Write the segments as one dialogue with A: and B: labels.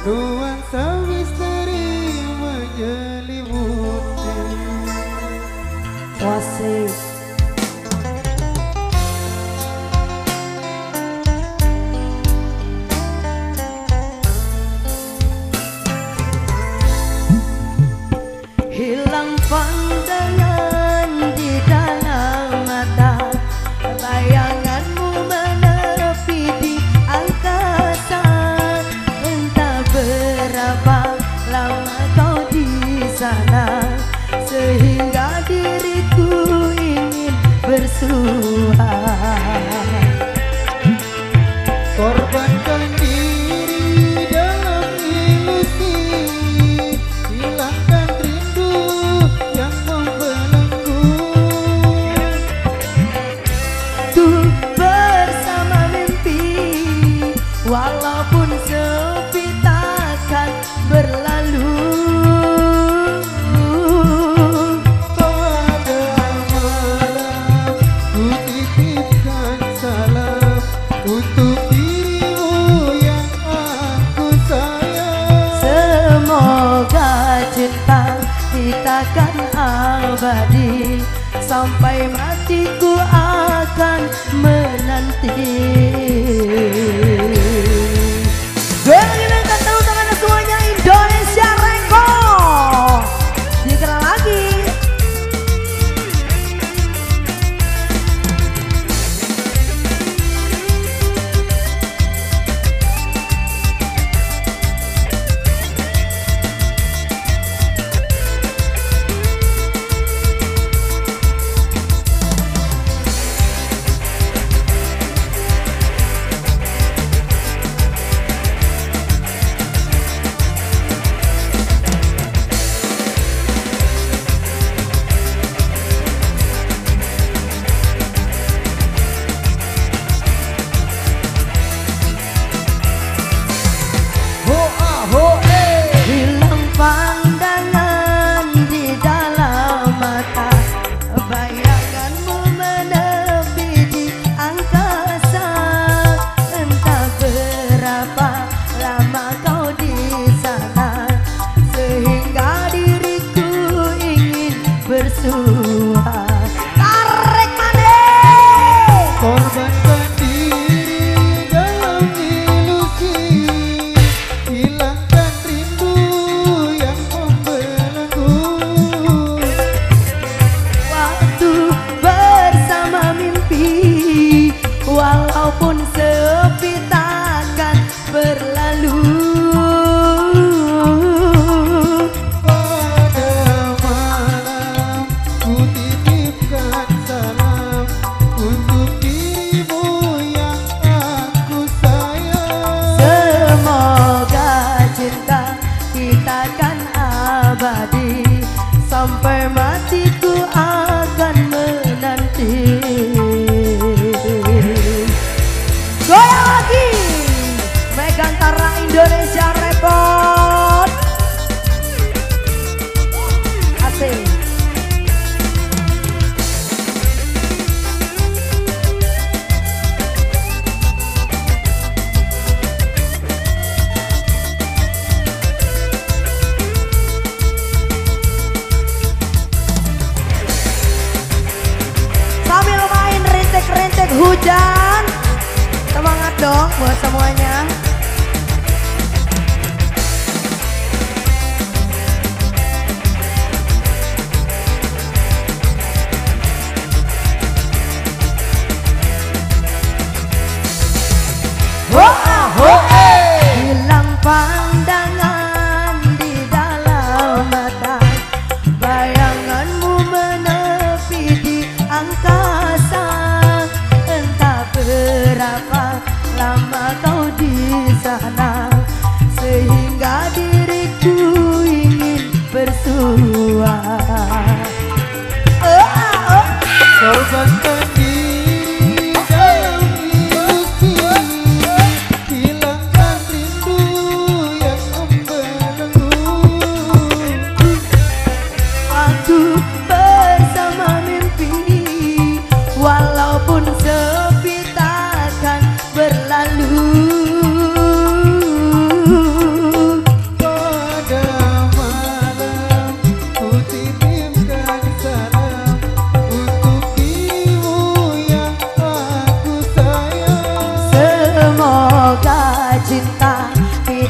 A: nuansa misteri menyelimuti.
B: Wasik. Hilang pandangan di dalam mata, bayanganmu menepi di angkasa. Entah berapa lama kau di sana, sehingga diriku ingin bersua.
A: Korbankan diri dalam ilusi, hilangkan rindu yang membelenggu.
B: Tuh bersama mimpi, walaupun sepi takkan berlalu.
A: Pada malam ku titipkan salam untuk dirimu yang aku sayang.
B: Semoga cinta kita kan abadi, sampai matiku akan menanti. Gue lagi minta tepuk tangan semuanya Indonesia Record. Dikenal lagi. Hilang pandangan di dalam mata, bayanganmu menepi di angkasa. Entah berapa lama kau di sana, sehingga diriku ingin bersua. Tarik manis.
A: Korbankan diri dalam ilusi, hilangkan rindu yang membelenggu.
B: Waktu bersama mimpi, walaupun sepi takkan berlalu.
A: Pada malam ku titipkan salam untuk dirimu yang aku sayang.
B: Semoga cinta kita kan abadi, sampai matiku akan menanti. Goyang lagi, Megantara Indonesia Repot. Asik. Sambil main rintik-rintik hujan, semangat dong buat semuanya. Hilang pandangan di dalam mata, bayanganmu menepi di angkasa. Entah berapa lama kau di sana, sehingga diriku ingin bersua.
A: Korbankan diri dalam ilusi, hilangkan rindu yang membelenggu.
B: Waktu bersama mimpi, walaupun sepi takkan berlalu.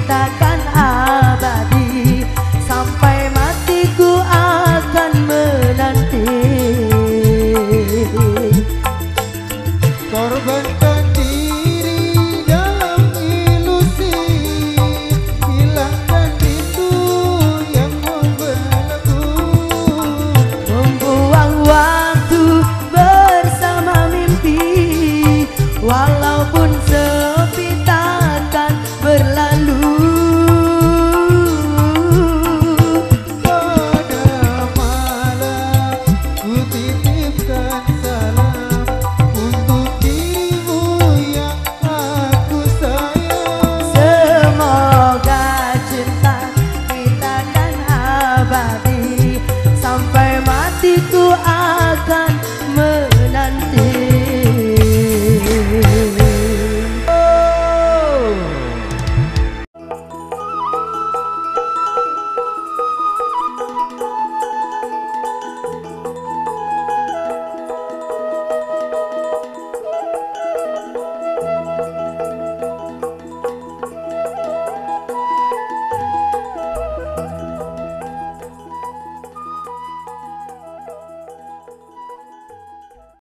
B: takkan